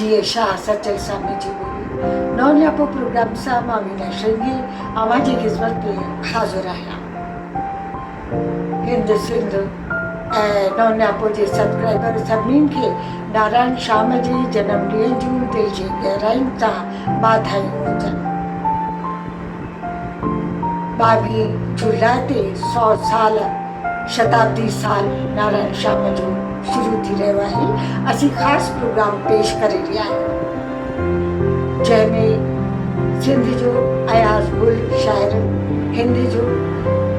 जी शाह सचल सामने जी बोली नौन्यापो प्रोग्राम सा मामीना श्रृंगी आवाज़ खिदमत में हाज़िर आया हिंद सिंध नौन्यापो जे सब्सक्राइबर सभिनीनि खे नारायण शाम जे जनम ॾींहं जूं दिलि जी गहराइयुनि सां वाधायूं हुजनि। 22 जुलाई ते 100 साल शताब्दी साल नारायण शाम जो शुरू थी रहियो आहे। असीं ख़ासि प्रोग्राम पेश करे रहिया आहियूं जंहिंमें सिंध जो अयाज़ गुल शाइर, हिंद जो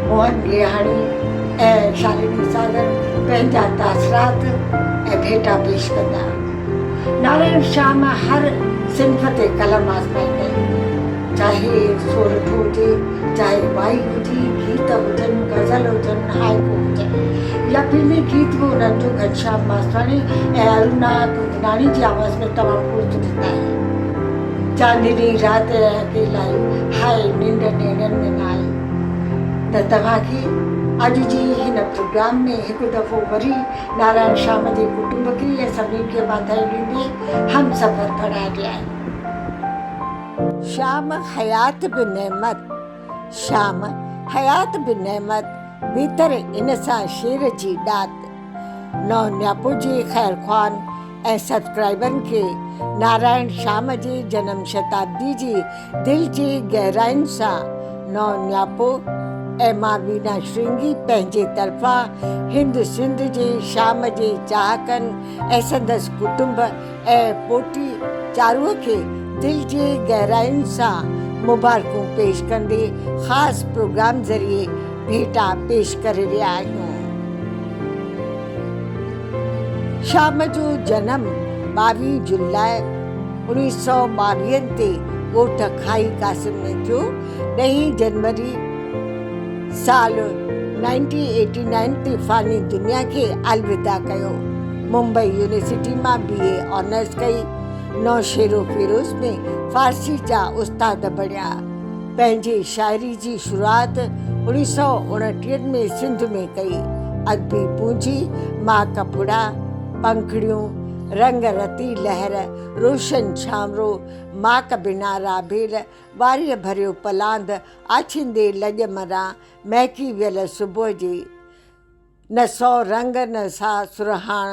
मोहन गेहाणी ऐं शालिनी सागर पंहिंजा तासरात ऐं भेटा पेश कंदा। नारायण शाम हर सिंफ ते कलम आज़माईंदा आहिनि, चाहे सोरठ हुजे, चाहे वाई हुजे, गीत हुजनि, गज़ल हुजनि, हाइकू हुजनि या फिल्मी गीत बि उन्हनि जो घनश्याम मासवाणी ऐं अरुणा दुधनाणी जी आवाज़ में तमामु ख़ूबसूरत आहे। चांदनी रात अकेलाई हाय निंड नेड़नि में न आई। त तव्हांखे अॼु जी हिन प्रोग्राम में हिकु दफ़ो वरी नारायण शाम जे कुटुंब खे ऐं सभिनी खे वाधायूं ॾींदे हम सफ़र बढ़ाए रहिया आहियूं। शाम हयात बि नेमत, शाम हयात बि नेमत, भीतर इन सां शेर जी ॾात। नौन्यापो जे ख़ैर ख़्वान ऐं सब्सक्राइबरनि खे नारायण शाम जे जनम शताब्दी जी दिलि जी गहराइयुनि सां नौन्यापो ऐं मां वीना श्रृंगी पंहिंजे तरफ़ां हिंद सिंध जे शाम जे चाहकनि ऐं संदसि कुटुंब ऐं पोटी चारूअ खे दिलि जी गहराइयुनि सां मुबारकूं पेश कंदे ख़ासि प्रोग्राम ज़रिए भेटा पेश करे रहिया आहियूं। शाम जो जनम 22 जुलाई 1922 ते ॻोठ खाई कासिम में थियो। 10 जनवरी साल 1989 ते फ़ानी दुनिया खे अलविदा कयो। मुंबई यूनिवर्सिटी मां BA ऑनर्स कई। नौशेरो फिरोज़ में फ़ारसी जा उस्ताद बणिया। पंहिंजी शाइरी जी शुरूआत 1929 में सिंध में कई। अदबी पूंजी मां कपुड़ा, पंखड़ियूं, रंग रती लहर, रोशन छांवरो, मां कबिना राबेल, वारीअ भरियो पलांद, आछिंदे लॼ मरां, महकी वियल सुबुह जी, न सौ रंग न सा सुरहाण,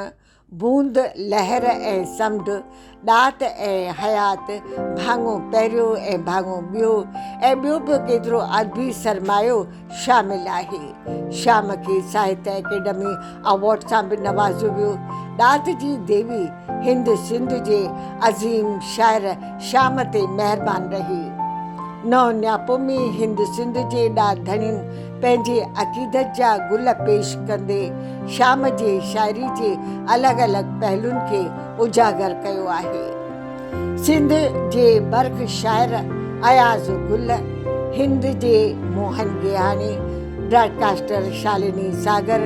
बूंद लहर ऐं समुंड, ॾात ऐं हयात, भाङो पहिरियों ऐं भाङो ॿियो ऐं ॿियो बि केतिरो अदबी सरमायो शामिल आहे। शाम खे साहित्य अकेडमी अवॉर्ड सां बि नवाज़ियो वियो। ॾात जी देवी हिंद सिंध जे अज़ीम शाइर शाम ते महिरबान रही। नौन्यापो में हिंद सिंध जे ॾाधणियुनि पंहिंजे अक़ीदत जा गुल पेश कंदे शाम जे शाइरी जे अलॻि अलॻि पहलुनि खे उजागर कयो आहे। सिंध जे बर्ख शाइर अयाज़ गुल, हिंद जे मोहन गेहाणी, ब्रॉडकास्टर शालिनी सागर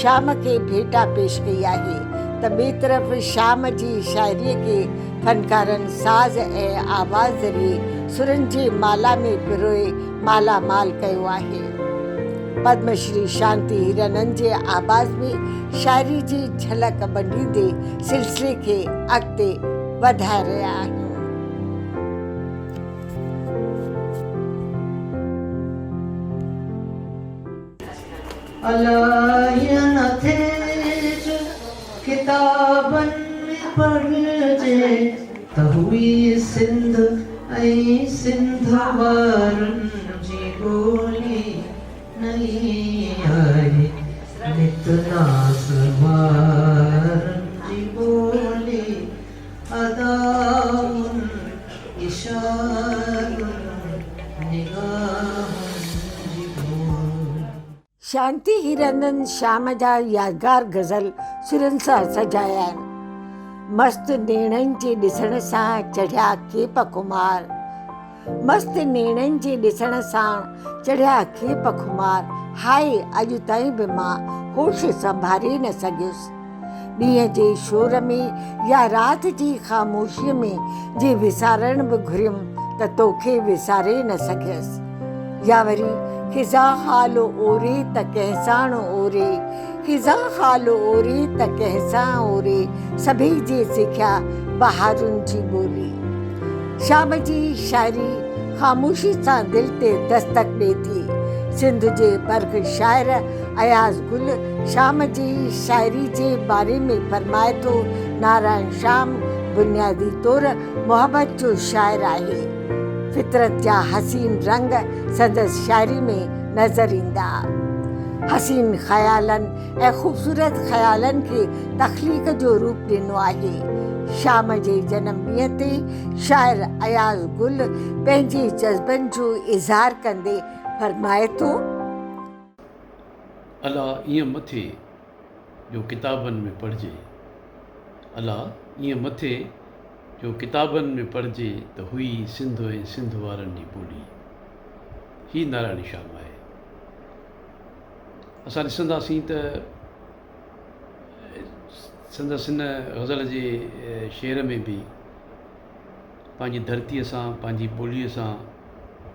शाम खे भेटा पेश कई आहे त ॿिए तरफ़ शाम जी शाइरीअ खे फनकारनि साज़ ऐं आवाज़ ज़रिए सुरनि जे माला में पिरोए मालामाल कयो आहे। पद्मश्री शांति हीरानंद जे आवाज़ में शाइरी जी झलक ॿंडींदे सिलसिले खे अॻिते वधाए रहिया आहियूं। किताबनि में पढ़जे त हुई सिंध ऐं सिंध वारनि जी ॿोली नई आहे। नित नास वारनि जी ॿोली अदाउनि इशारुनि निगाहुनि जी ॿोली। शांति हीरानंद शाम जा यादगार गज़ल सुरनि सां सजाया आहिनि। मस्तु नेणनि जे ॾिसण सां चढ़िया खेप खुमार, मस्तु नेणनि जे ॾिसण सां चढ़िया खेप खुमार, हाय अॼु ताईं बि मां होश संभारे न सघियुसि। ॾींहं जे शोर में या राति जी ख़ामोशीअ में जे विसारण बि घुरियमि त तोखे विसारे न सघियसि। या वरी खिज़ा हाल ओरे त कंहिंसाण ओरे, खिज़ा हाल ओरे त कंहिंसां ओरे, सभई जे सिखिया बहारुनि जी ॿोली। शाम जी शाइरी ख़ामोशी सां दिलि ते दस्तक ॾिए थी। सिंध जे बर्ख शाइर अयाज़ गुल शाम जी शाइरी जे बारे में फरमाए थो, नारायण शाम बुनियादी तौर मोहब्बत जो शाइर आहे। फितरत जा हसीन रंग संदसि शाइरी में नज़र ईंदा। हसीन ख़यालनि ऐं ख़ूबसूरत ख़यालनि खे तख़लीक़ जो रूप ॾिनो आहे। शाम जे जनम ॾींहं ते शाइर अयाज़ गुल पंहिंजे जज़्बनि जो इज़हार कंदे फरमाए थो, अला ईअं मथे जो किताबनि में पढ़िजे, अला ईअं मथे जो किताबनि में पढ़िजे त हुई सिंध ऐं सिंध वारनि जी ॿोली। ही नारायण शाम आहे। असां ॾिसंदासीं त संदसि हिन ग़ज़ल जे शेर में बि पंहिंजी धरतीअ सां, पंहिंजी ॿोलीअ सां,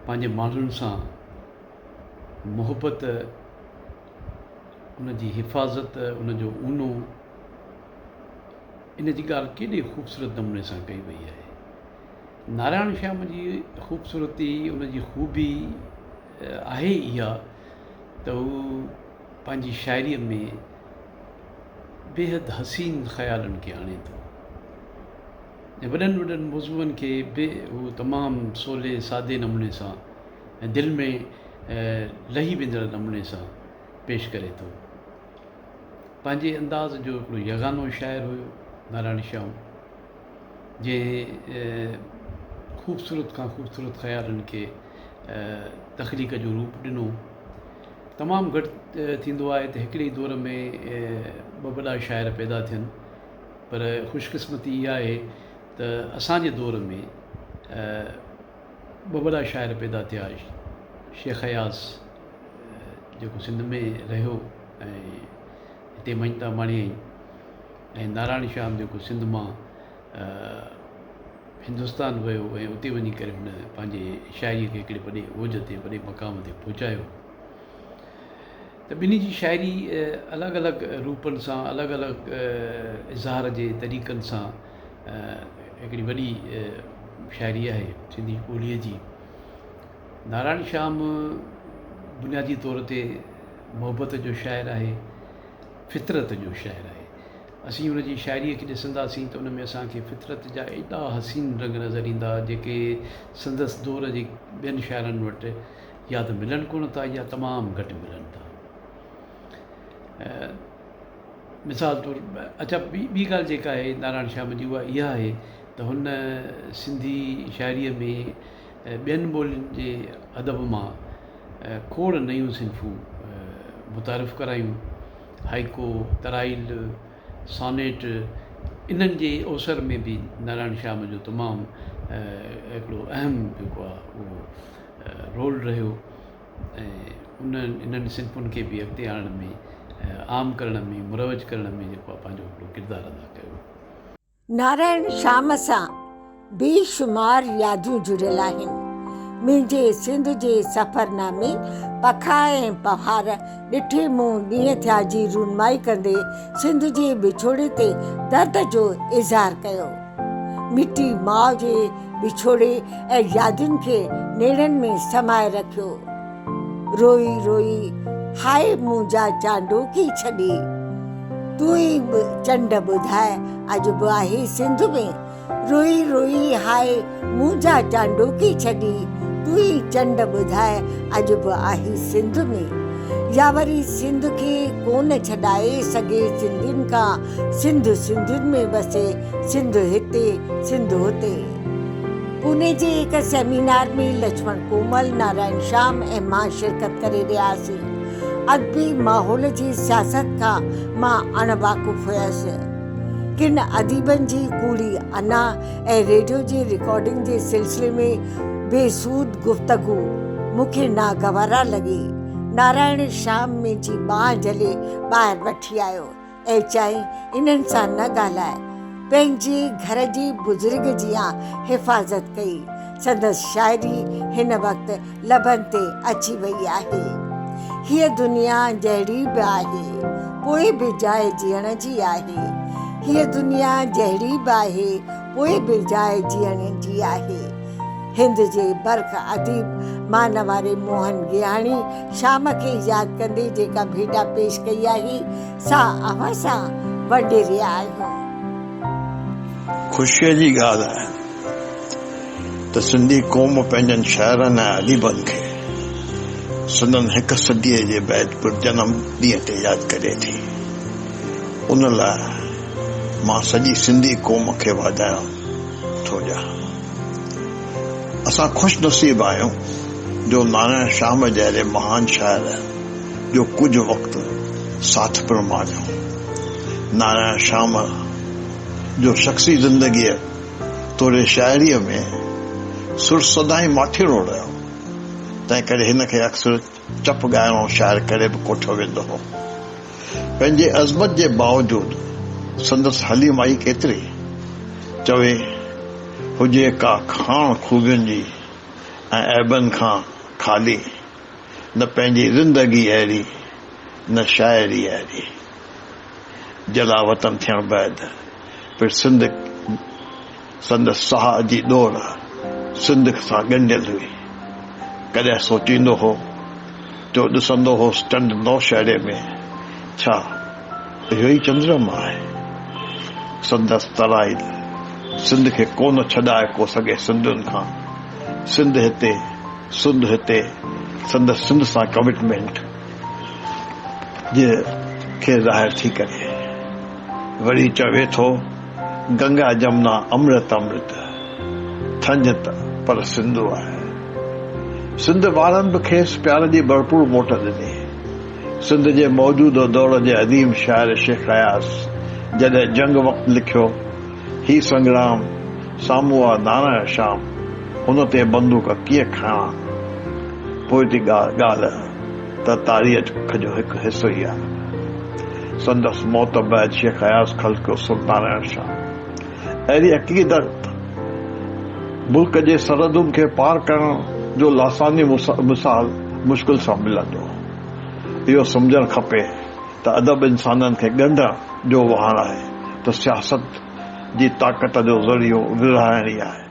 पंहिंजे माण्हुनि सां मुहबत, उनजी हिफ़ाज़त, उनजो ऊनो, इन जी ॻाल्हि केॾे ख़ूबसूरत नमूने सां कई वई आहे। नारायण श्याम जी ख़ूबसूरती, उनजी ख़ूबी आहे इहा त हू पंहिंजी शाइरीअ में बेहद हसीन ख़यालनि खे आणे थो ऐं वॾनि वॾनि मौज़ूअनि खे हू तमामु सवले सादे नमूने सां ऐं दिलि में लही वेंदड़ नमूने सां पेश करे थो। पंहिंजे अंदाज़ जो हिकिड़ो यगानो शाइर हुयो नारायण श्याम, जंहिं ख़ूबसूरत खां ख़ूबसूरत ख़यालनि खे तख़लीक़ जो रूप ॾिनो। तमामु घटि थींदो आहे त हिकिड़े दौर में ॿ वॾा शाइर पैदा थियनि, पर ख़ुशकिस्मती इहा आहे त असांजे दौर में ॿ वॾा शाइर पैदा थिया। शेख अयाज़ जेको सिंध में रहियो ऐं हिते मञता माणियईं, ऐं नारायण श्याम जेको सिंध मां हिंदुस्तान वियो ऐं उते वञी करे हुन पंहिंजे शाइरीअ खे हिकिड़े वॾे ओज ते, वॾे मक़ाम ते पहुचायो। त ॿिन्ही जी शाइरी अलॻि अलॻि रूपनि सां, अलॻि अलॻि इज़हार जे तरीक़नि सां हिकिड़ी वॾी शाइरी आहे सिंधी ॿोलीअ जी। नारायण श्याम बुनियादी तौर ते मुहबत जो शाइर आहे, फितरत जो शाइर आहे। असीं हुन जी शाइरीअ खे ॾिसंदासीं त उन में असांखे फितरत जा एॾा हसीन रंग नज़र ईंदा जेके संदसि दौर जे ॿियनि शाइरनि वटि या त मिलनि कोन था या तमामु घटि मिलनि था। मिसाल तौरु अच्छा, ॿी ॻाल्हि जेका आहे नारायण श्याम जी उहा इहा आहे त हुन सिंधी शाइरीअ में ॿियनि ॿोलियुनि जे अदब मां खोड़ नयूं सिन्फ़ूं मुतारिफ़ करायूं। हाइको, तराइल, सॉनेट, इन्हनि जे अवसर में बि नारायण श्याम जो तमामु हिकिड़ो अहम जेको आहे उहो रोल रहियो ऐं इन्हनि सिन्फ़ुनि खे बि अॻिते आणण में, आम करण में, मुरवज करण में जेको आहे पंहिंजो हिकिड़ो किरदारु अदा कयो। नारायण श्याम सां बेशुमार यादियूं जुड़ियल आहिनि। मुंहिंजे सिंध जे सफ़रनामे पखा ऐं पहाड़ ॾिठे मूं ॾींहं थिया जी रूनमाई कंदे सिंध जे विछोड़े ते दर्द जो इज़हार कयो। मिटी माउ जे विछोड़े ऐं यादियुनि खे नेड़नि में समाए रखियो। रोई रोई हाय मुंहिंजा चांडोकी छॾी, तूं ई चंड ॿुधाए अॼु बि आहे सिंध में। रोई रोई हाय मुंहिंजा चांडोकी छॾी, तूं ई चंड ॿुधाए अॼु बि आहे सिंध में। या वरी सिंध खे कोन छॾाए सघे सिंधियुनि खां, सिंध सिंधियुनि में वसे, सिंध हिते सिंध हुते। पुणे जे हिकु सेमिनार में लक्ष्मण कोमल, नारायण श्याम ऐं मां शिरकत करे रहियासीं। अदबी माहौल जी सियासत खां मां अणवाक़ुफ़ हुयसि। किन अदीबनि जी कूड़ी अना ऐं रेडियो जी रिकॉर्डिंग जे सिलसिले में बेसूद गुफ़्तगू मूंखे नागवारा लॻी। नारायण श्याम मुंहिंजी बांह झले ॿाहिरि वठी आयो ऐं चई, इन्हनि सां न ॻाल्हाए। पंहिंजे घर जी बुज़ुर्ग जी हिफ़ाज़त कई। संदसि शाइरी हिन वक़्तु लबनि ते अची वई आहे। हीअ दुनिया जहिड़ी बि आहे, पोइ बि जाइ जीअण जी आहे। हीअ दुनिया जहिड़ी बि आहे, उहे बि जाइ जीअण जी आहे। हिंद जे बर्ख अदीब मान वारे मोहन गियाणी शाम खे यादि कंदे जेका भेटा पेश कई आहे सा अव्हां सां वंडे रहिया आहियूं। ख़ुशीअ जी ॻाल्हि आहे त सिंधी क़ौम पंहिंजनि शाइरनि ऐं अदीबनि खे संदनि हिकु सदीअ जे बैदि पुरजन्म ॾींहं ते यादि करे थी। उन लाइ मां सॼी सिंधी क़ौम खे वाधायूं थो ॾियां। असां ख़ुशि नसीब आहियूं जो नारायण श्याम जहिड़े महान शाइर जो कुझु वक़्तु साथ पिणु माणियो। नारायण श्याम जो शख़्सी ज़िंदगीअ तोड़े शाइरीअ में सुर सदाई माठीड़ो रहियो, तंहिं करे हिन खे अक्सर चप ॻाइणो शाइर करे बि कोठो वेंदो हो। पंहिंजे अज़मत जे बावजूदि संदसि हली माई केतिरी चवे हुजे का खाण खूबियुनि जी ऐं ऐबनि खां ख़ाली, न पंहिंजी ज़िंदगी अहिड़ी न शाइरी अहिड़ी। जला वतन थियण बैदि फिर सिंध संदसि साह जी दौड़ सिंध सां ॻंढियल हुई। कॾहिं सोचींदो हो जो ॾिसंदो हो स्टंड नौशहरे में छा इहो ई चंद्रमा आहे। संदसि तराइल सिंध खे कोन छॾाए को सघे सिंधियुनि खां। सिंध हिते सुंध हिते संदसि सिंध सां कमिटमेंट जे खे ज़ाहिर थी करे वरी चवे थो गंगा जमुना अमृत अमृत थंज त पर सिंधु आहे। सिंध वारनि बि खेसि प्यार जी भरपूर मोट ॾिनी। सिंध जे मौजूदु दौर जे अदीम शाइर शेख अयास जॾहिं जंग वक़्तु लिखियो ही संग्राम साम्हूं आहे नारायण श्याम, हुन ते बंदूक कीअं खणा। पोइ थी ॻाल्हि त तारीख़ जो हिकु हिसो ई आहे। संदसि मौत बैदि शेख अयास ख़ल्क़ सुर नारायण श्याम। अहिड़ी अक़ीदत मुल्क जे सरहदुनि खे पार करण जो लासानी मिसाल मुश्किल सां मिलंदो। इहो सम्झणु खपे त अदब इंसाननि खे ॻंढण जो वहाण आहे त सियासत जी ताक़त जो ज़रियो विरहाइण ई आहे।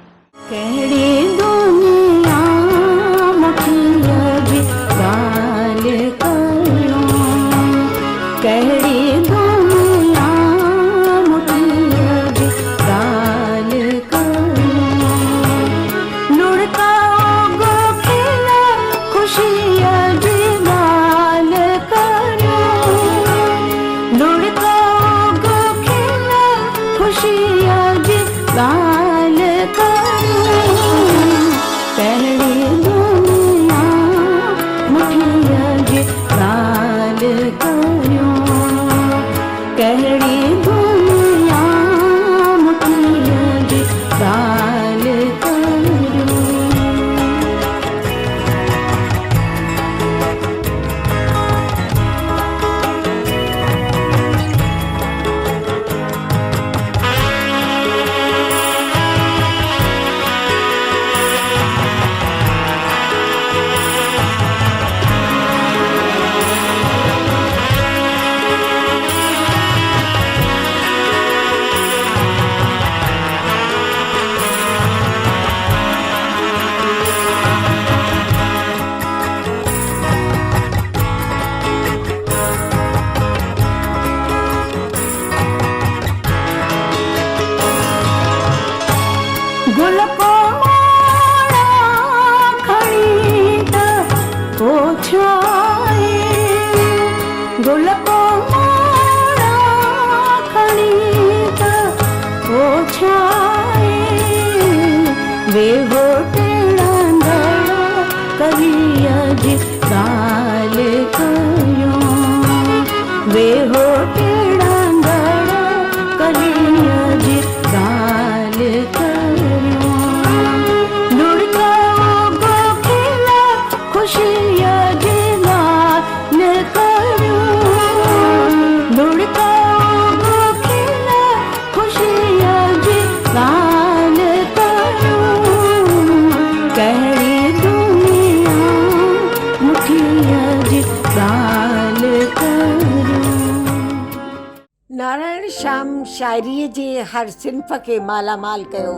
शाइरीअ जे हर सिन्फ़ खे मालामाल कयो।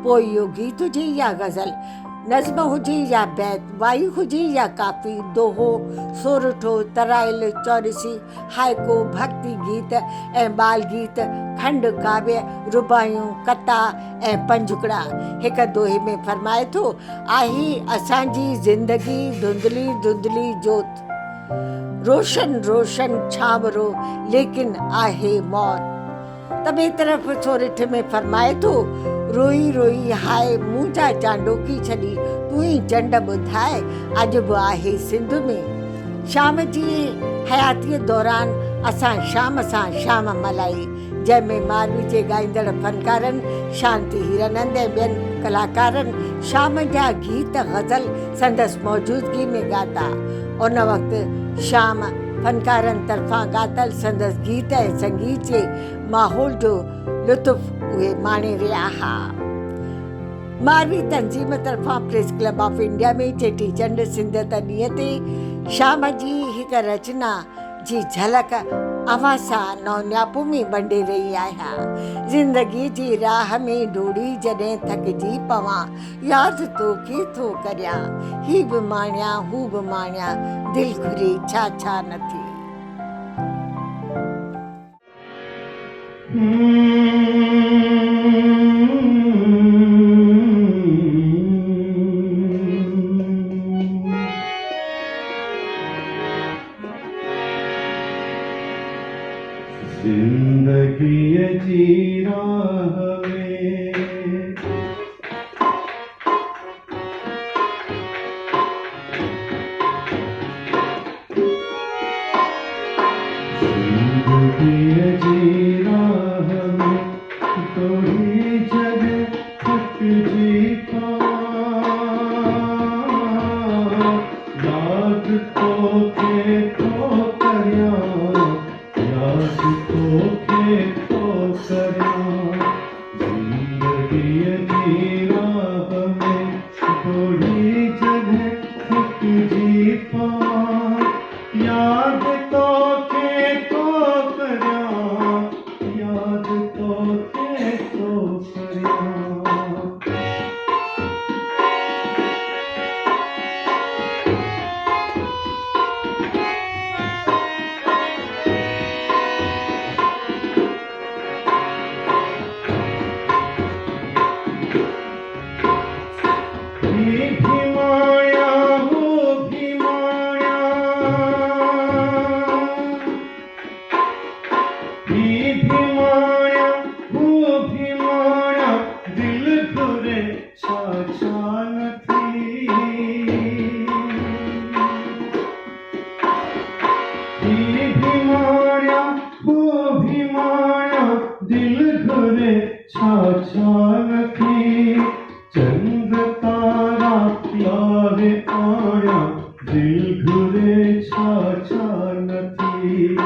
पोइ इहो गीत हुजे या गज़ल, नज़्म हुजे या बैत, वायु हुजे या काफ़ी, दोहो, सोरठो, तराइल, चौरसी, हाइको, भक्ति गीत ऐं बाल गीत, खंड काव्य, रुबायूं, कथा ऐं पंजुकड़ा। हिक दोहे में फरमाए थो, आहे असांजी ज़िंदगी धुंधली धुंधली जोत, रोशन रोशन छांवरो लेकिन आहे मौत। त ॿिए तरफ़ सोरठ में फरमाए थो, रोई रोई हाय मुंहिंजा चांडोकी छॾी, तूं ई चंड ॿुधाए अॼु बि आहे सिंध में। शाम जी हयातीअ दौरान असां शाम सां शाम मल्हाई, जंहिंमें मालवी जे ॻाईंदड़ फनकारनि, शांति हीरानंद ऐं ॿियनि कलाकारनि शाम जा गीत गज़ल संदसि मौजूदगी में ॻाता। उन वक़्तु शाम फनकारनि तरफ़ां ॻातल संदसि गीत ऐं संगीत जे माहौल जो लुत्फ़ उहे माणे रहिया हुआ। मालवी तंज़ीम तरफ़ां प्रेस क्लब ऑफ इंडिया में चेटीचंड सिंधियत ॾींहं ते शाम जी हिक रचना जी झलक अव्हां सां नौनियापो में वंडे रही आहियां। ज़िंदगी जी राह में डोड़ी जॾहिं थकिजी पवां, यादि तोखे थो करियां, ही बि माणियां हू बि माणियां, दिलि घुरे छा छा नथी। जिंदगी जी राह में थोड़ी जगह थक जी याद तो के तो करिया, याद तो के तो करिया। जिंदगी की राह में थोड़ी जगह थक जी याद तो के तो करिया, याद तो के तो करिया। भी माया हो भी माया, भी माया हो भी माया, दिल घुरे छा छा नथी। भी माया हो भी माया, दिल घुरे छा छा नथी। चंद तारा यारे आया, दिल घुरे छा छा नथी।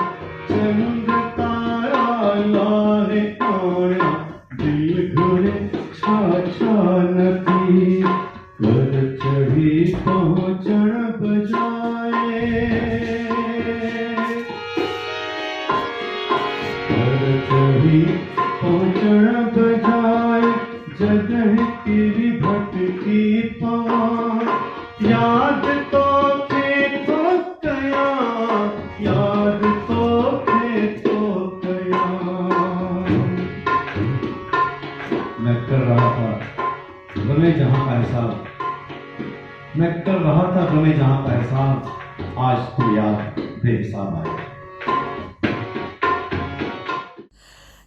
चंद तारा यारे आया, दिल घुरे छा छा नथी। कर चढ़ी पहुँचण बजाए, कर चढ़ी पहुँचण बजाए, जगह तेरी भटकी पवां। याद तो के तो कया, याद तो के तो कया। मैं कर रहा था गमे जहां का एहसास, मैं कर रहा था गमे जहां का एहसास, आज तो याद बेहिसाब आया।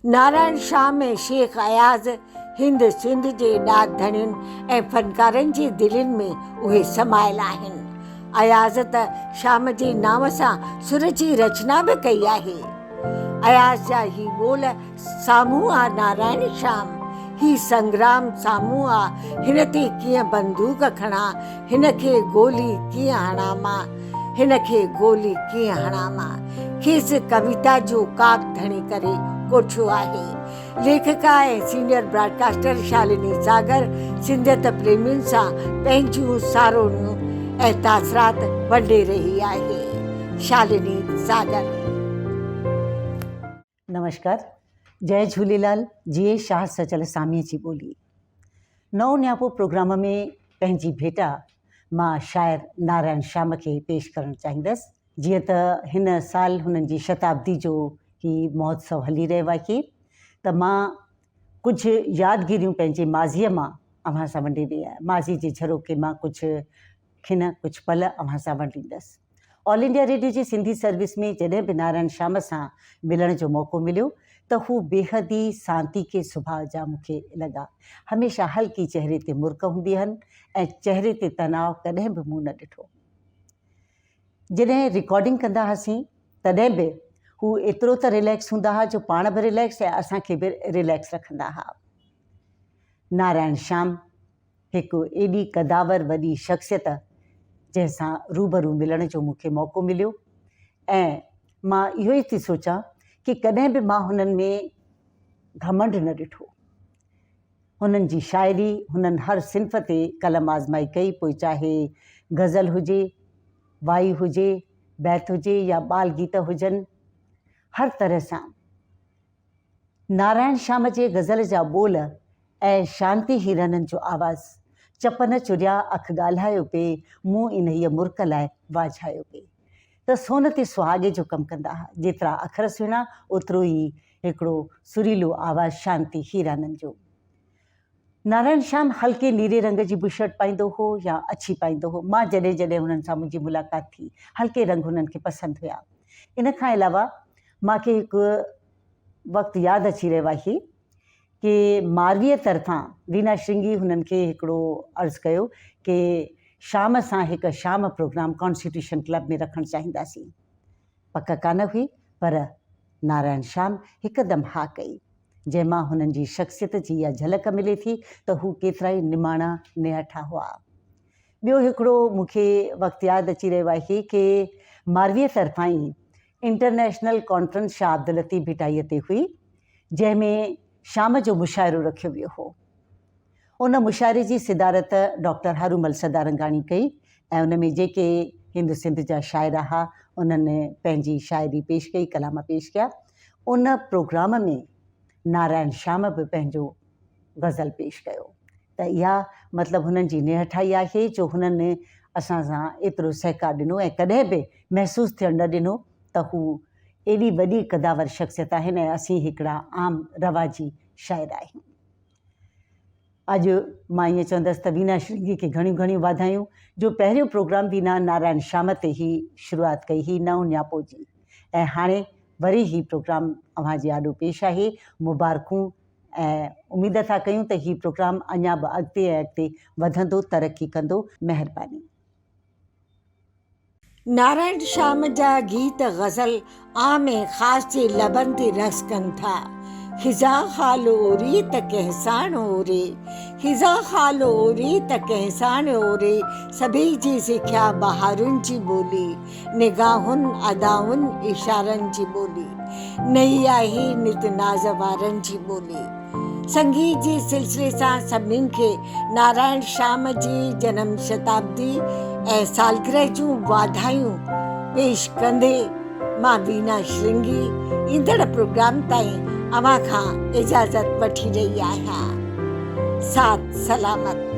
नारायण शाह में शेख अयाज़ हिंद सिंध जे ॾाढ धणियुनि ऐं फनकारनि जी दिलनि में उहे समायल आहिनि। अयाज़ त शाम जे नाव सां सुर जी रचना बि कई आहे। अयाज़ जा ही ॿोल साम्हूं आ नारायण शाम, ही संग्राम साम्हूं आ, हिन ते कीअं बंदूक खणा, हिन खे गोली कीअं हणां मां, हिन खे गोली कीअं हणां मां। खेसि कविता जो काक धणी करे कोठियो आहे। लेखिका ऐं सीनियर ब्रॉडकास्टर शालिनी सागर सिंधियत प्रेमियुनि सां पंहिंजूं सारोणियूं ऐं तासरात वंडे रही आहे। शालिनी सागर। नमस्कार। जय झूलेलाल। जीए शाह सचल सामीअ जी ॿोली नओं न्यापो प्रोग्राम में पंहिंजी भेटा मां शाइर नारायण श्याम खे पेश करणु चाहींदसि। जीअं त हिन साल हुननि जी शताब्दी जो ही महोत्सव हली रहियो आहे त मां कुझु यादगिरियूं पंहिंजे माज़ीअ मां अव्हां सां वंडींदी आहियां। माज़ी जे झरोके मां कुझु पल अव्हां सां वंडींदसि। ऑल इंडिया रेडियो जी सिंधी सर्विस में जॾहिं बि नारायण श्याम सां मिलण जो मौक़ो मिलियो त हू बेहद ई सांती के सुभाउ जा मूंखे लॻा। हमेशह हल्की चहिरे ते मुर्क हूंदी आहिनि ऐं चहिरे ते तनाव कॾहिं बि मूं न ॾिठो। जॾहिं रिकॉर्डिंग कंदा हुआसीं तॾहिं बि हू एतिरो त रिलैक्स हूंदा हुआ जो पाण बि रिलैक्स ऐं असांखे बि रिलैक्स रखंदा हुआ। नारायण श्याम हिकु एॾी क़दावर वॾी शख़्सियत जंहिंसां रूबरू मिलण जो मूंखे मौक़ो मिलियो ऐं मां इहो ई थी सोचां कि कॾहिं बि मां हुननि में घमंड न ॾिठो। हुननि जी शाइरी हुननि हर सिंफ़ ते कलम आज़माई कई, पोइ चाहे गज़ल हुजे, वाई हुजे, बैत हुजे या बाल गीत हुजनि, हर तरह सां नारायण श्याम जे गज़ल जा ॿोल ऐं शांति हीरानंद जो आवाज़ चपन चुरिया अख ॻाल्हायो पिए, मूं इन हीअ मुर्क लाइ वाझायो पिए। त सोन ते सुहागे जो कमु कंदा हुआ। जेतिरा अखर सुहिणा ओतिरो ई हिकिड़ो सुरीलो आवाज़ु शांति हीरानंद जो। नारायण श्याम हल्के नीरे रंग जी बुशर्ट पाईंदो हो या अछी पाईंदो हो। मां जॾहिं जॾहिं हुननि सां मुंहिंजी मुलाक़ात थी हल्के रंग हुननि खे पसंदि हुया। इन खां अलावा मूंखे हिकु वक़्तु यादि अची रहियो आहे कि मारवीअ तरफ़ां वीना श्रृंगी हुननि खे हिकिड़ो अर्ज़ु कयो कि शाम सां हिकु शाम प्रोग्राम कॉन्स्टिट्यूशन क्लब में रखणु चाहींदासीं। पक कान हुई पर नारायण श्याम हिकदमि हा कई, जंहिंमां हुननि जी शख़्सियत जी इहा झलक मिले थी त हू केतिरा ई निमाणा निहठा हुआ। ॿियो हिकिड़ो मूंखे वक़्तु यादि अची रहियो आहे कि मारवीअ तरफ़ां ई इंटरनेशनल कॉन्फ्रेंस शाह अब्दुल लतीफ़ भिटाईअ ते हुई, जंहिंमें शाम जो मुशाइरो रखियो वियो हो। उन मुशाइरे जी सिदारत डॉक्टर हारूमल सदारंगाणी कई ऐं उन में जेके हिंद सिंध जा शाइर हुआ उन्हनि पंहिंजी शाइरी पेश कई, कलाम पेश कया। उन प्रोग्राम में नारायण श्याम बि पंहिंजो गज़ल पेश कयो। त इहा मतिलबु हुननि जी निहठाई आहे जो हुननि असां सां एतिरो सहकार ॾिनो ऐं कॾहिं बि महसूसु थियणु न ॾिनो त हू एॾी वॾी क़दावर शख़्सियत आहिनि ऐं असीं हिकिड़ा आम रवाजी शाइर आहियूं। अॼु मां ईअं चवंदसि त वीना श्रृंगी खे घणियूं घणियूं वाधायूं जो पहिरियों प्रोग्राम वीना नारायण श्याम ते ई शुरूआति कई हुई नओं न्यापो जी, ऐं हाणे वरी ही प्रोग्राम अव्हां जे आॾो पेश आहे। मुबारकूं ऐं उमेद था कयूं त हीउ प्रोग्राम अञा बि अॻिते ऐं अॻिते वधंदो, तरक़ी कंदो। महिरबानी। नारायण श्याम जा गीत गज़ल आम ऐं ख़ासि जे लबनि ते रस कनि था। हिज़ा हाल ओरी त कहसान ओरे, हिज़ा हाल ओरी त कहसान ओरे, सभई जी सिख्या बहारुनि जी ॿोली, निगाहुनि अदाउनि इशारनि जी ॿोली, नई आहे नित नाज़ वारनि जी ॿोली। संगीत जे सिलसिले सां सभिनीनि खे नारायण श्याम जी जनम शताब्दी ऐं सालगिरह जूं वाधायूं पेश कंदे मां वीना श्रृंगी ईंदड़ प्रोग्राम ताईं अव्हां खां इजाज़त वठी रही आहियां। साथ सलामत।